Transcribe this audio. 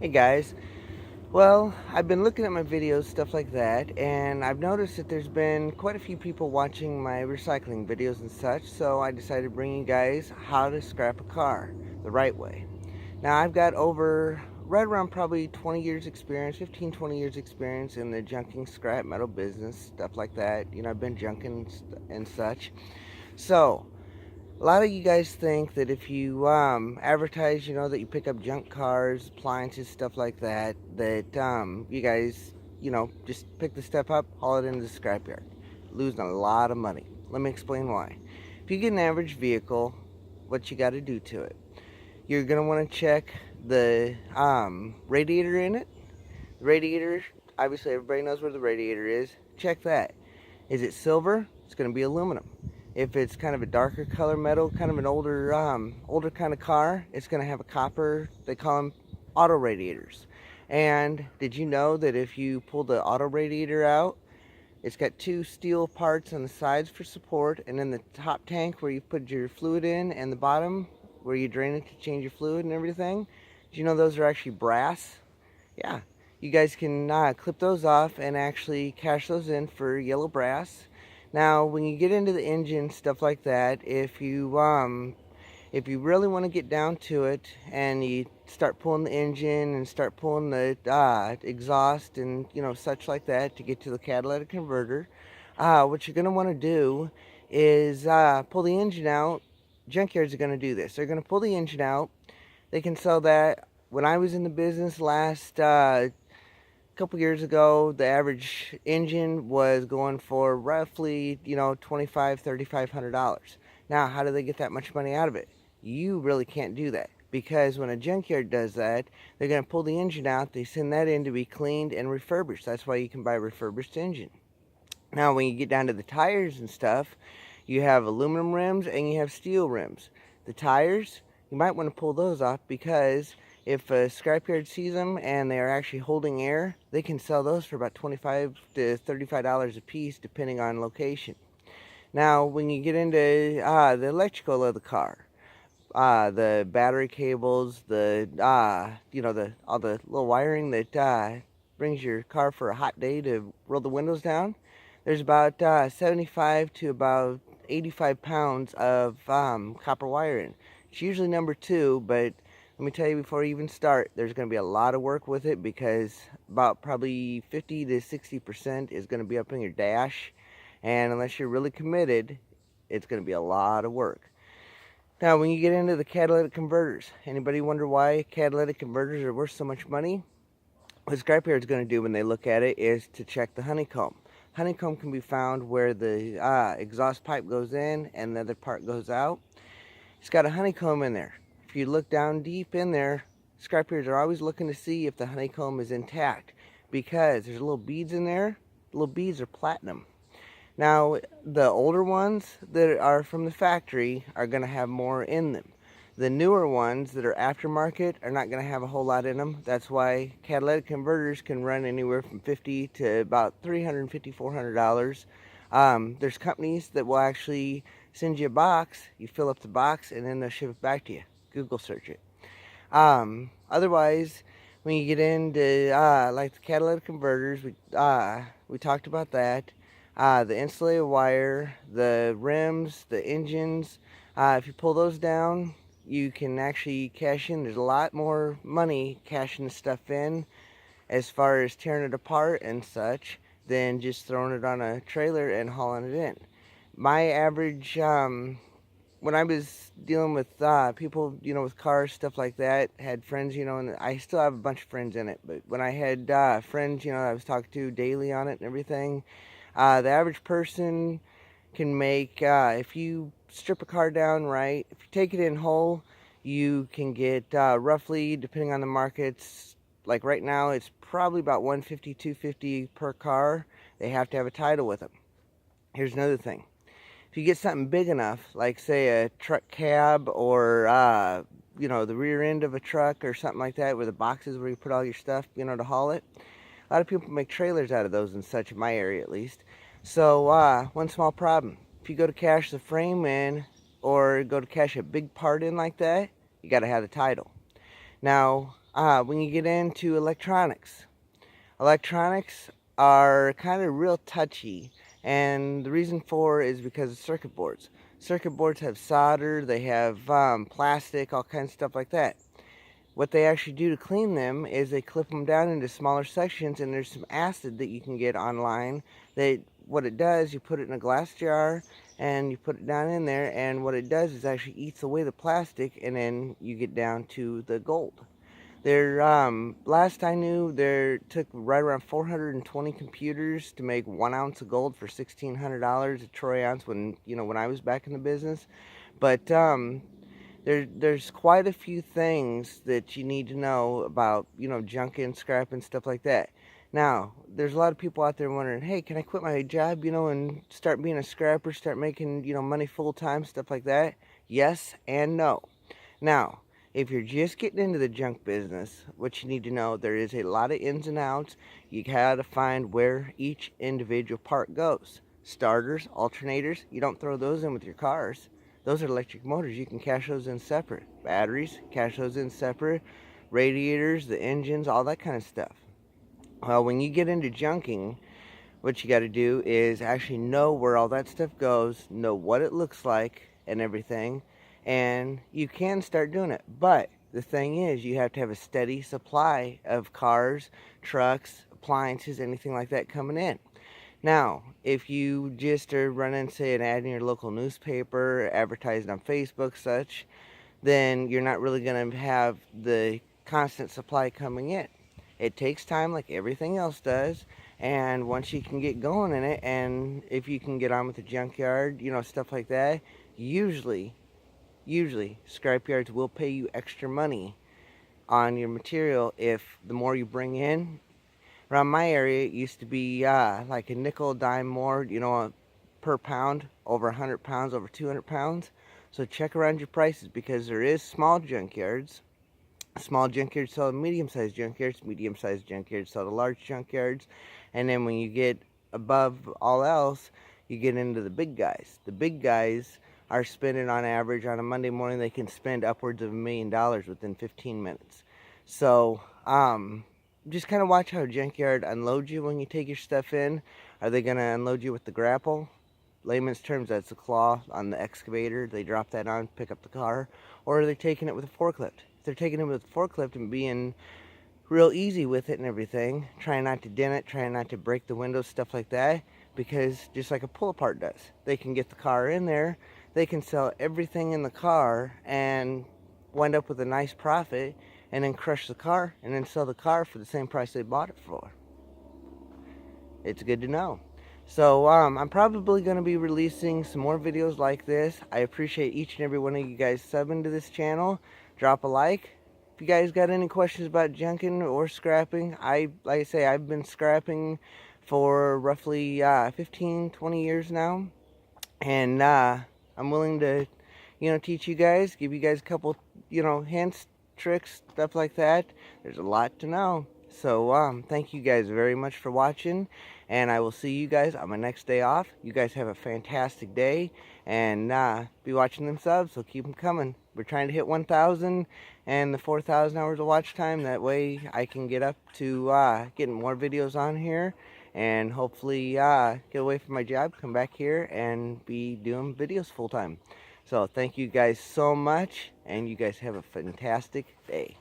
Hey guys, well, I've been looking at my videos, stuff like that, and I've noticed that there's been quite a few people watching my recycling videos and such, so I decided to bring you guys how to scrap a car the right way. Now, I've got over right around probably 20 years experience, 15, 20 years experience in the junking scrap metal business, stuff like that. I've been junking and such. So, a lot of you guys think that if you advertise, that you pick up junk cars, appliances, stuff like that, that you guys, just pick the stuff up, haul it into the scrapyard, losing a lot of money. Let me explain why. If you get an average vehicle, what you got to do to it? You're gonna want to check the radiator in it. The radiator, obviously, everybody knows where the radiator is. Check that. Is it silver? It's going to be aluminum. If it's kind of a darker color metal, kind of an older kind of car, it's going to have a copper. They call them auto radiators. And did you know that if you pull the auto radiator out, it's got two steel parts on the sides for support, and then the top tank where you put your fluid in, and the bottom where you drain it to change your fluid and everything. Did you know those are actually brass? Yeah, you guys can clip those off and actually cash those in for yellow brass. Now, when you get into the engine, stuff like that, if you really want to get down to it and you start pulling the engine and start pulling the exhaust and such like that to get to the catalytic converter, what you're going to want to do is pull the engine out. Junkyards are going to do this. They're going to pull the engine out. They can sell that. When I was in the business last couple years ago, the average engine was going for roughly, $2,500, $3,500. Now, how do they get that much money out of it? You really can't do that, because when a junkyard does that, they're going to pull the engine out. They send that in to be cleaned and refurbished. That's why you can buy a refurbished engine. Now, when you get down to the tires and stuff, you have aluminum rims and you have steel rims. The tires, you might want to pull those off, because if a scrapyard sees them and they are actually holding air, they can sell those for about $25 to $35 a piece, depending on location. Now, when you get into the electrical of the car, the battery cables, all the little wiring that brings your car for a hot day to roll the windows down, there's about 75 to about 85 pounds of copper wiring. It's usually number two, but let me tell you, before you even start, there's going to be a lot of work with it, because about probably 50 to 60% is going to be up in your dash, and unless you're really committed, it's going to be a lot of work. Now, when you get into the catalytic converters, anybody wonder why catalytic converters are worth so much money? What scrapyard is going to do when they look at it is to check the honeycomb. Honeycomb can be found where the exhaust pipe goes in and the other part goes out. It's got a honeycomb in there. If you look down deep in there, scrapyards are always looking to see if the honeycomb is intact, because there's little beads in there. The little beads are platinum. Now, the older ones that are from the factory are going to have more in them. The newer ones that are aftermarket are not going to have a whole lot in them. That's why catalytic converters can run anywhere from $50 to about $350, $400. There's companies that will actually send you a box. You fill up the box and then they'll ship it back to you. Google search it. Otherwise, when you get into like the catalytic converters, we talked about that. The insulated wire, the rims, the engines. If you pull those down, you can actually cash in. There's a lot more money cashing the stuff in, as far as tearing it apart and such, than just throwing it on a trailer and hauling it in. My average, when I was dealing with people, with cars, stuff like that, had friends, and I still have a bunch of friends in it, but when I had friends, I was talking to daily on it and everything, the average person can make, if you strip a car down right, if you take it in whole, you can get roughly, depending on the markets, like right now, it's probably about $150, $250 per car. They have to have a title with them. Here's another thing. If you get something big enough, like say a truck cab, or the rear end of a truck or something like that, where the boxes where you put all your stuff, to haul it. A lot of people make trailers out of those and such, in my area at least. So one small problem: if you go to cash the frame in, or go to cash a big part in like that, you got to have the title. Now, When you get into electronics, electronics are kind of real touchy, and the reason for is because of circuit boards. Circuit boards have solder, they have plastic, all kinds of stuff like that. What they actually do to clean them is they clip them down into smaller sections, and there's some acid that you can get online. What it does, you put it in a glass jar and you put it down in there, and what it does is actually eats away the plastic, and then you get down to the gold. Last I knew, there took right around 420 computers to make 1 ounce of gold for $1,600 a troy ounce when I was back in the business. But there's quite a few things that you need to know about, junking, scrapping, stuff like that. Now, there's a lot of people out there wondering, hey, can I quit my job, and start being a scrapper, start making, money full time, stuff like that? Yes and no. Now, if you're just getting into the junk business, what you need to know, there is a lot of ins and outs. You gotta find where each individual part goes. Starters, alternators, you don't throw those in with your cars. Those are electric motors. You can cache those in separate. Batteries, cache those in separate. Radiators, the engines, all that kind of stuff. Well, when you get into junking, what you got to do is actually know where all that stuff goes, know what it looks like and everything, and you can start doing it. But the thing is, you have to have a steady supply of cars, trucks, appliances, anything like that coming in. Now, if you just are running, say, an ad in your local newspaper, advertising on Facebook, such, then you're not really going to have the constant supply coming in. It takes time like everything else does, and once you can get going in it, and if you can get on with the junkyard, stuff like that, usually scrapyards will pay you extra money on your material if the more you bring in. Around my area, it used to be like a nickel, dime more, per pound, over 100 pounds, over 200 pounds. So check around your prices, because there is small junkyards. Small junkyards sell to medium-sized junkyards sell to large junkyards. And then when you get above all else, you get into the big guys. The big guys are spending, on average, on a Monday morning, they can spend upwards of $1 million within 15 minutes. So, just kind of watch how a junkyard unloads you when you take your stuff in. Are they going to unload you with the grapple? Layman's terms, that's the claw on the excavator. They drop that on, pick up the car. Or are they taking it with a forklift? If they're taking it with a forklift and being real easy with it and everything, trying not to dent it, trying not to break the windows, stuff like that, because just like a pull-apart does, they can get the car in there, they can sell everything in the car and wind up with a nice profit, and then crush the car and then sell the car for the same price they bought it for. It's good to know. So I'm probably going to be releasing some more videos like this. I appreciate each and every one of you guys subbing to this channel. Drop a like. If you guys got any questions about junking or scrapping, like I say, I've been scrapping for roughly 15-20 years now, and I'm willing to teach you guys, give you guys a couple hints, tricks, stuff like that. There's a lot to know. So thank you guys very much for watching, and I will see you guys on my next day off. You guys have a fantastic day, and be watching them subs, so keep them coming. We're trying to hit 1,000 and the 4,000 hours of watch time. That way I can get up to getting more videos on here, and hopefully get away from my job, come back here, and be doing videos full time. So thank you guys so much, and you guys have a fantastic day.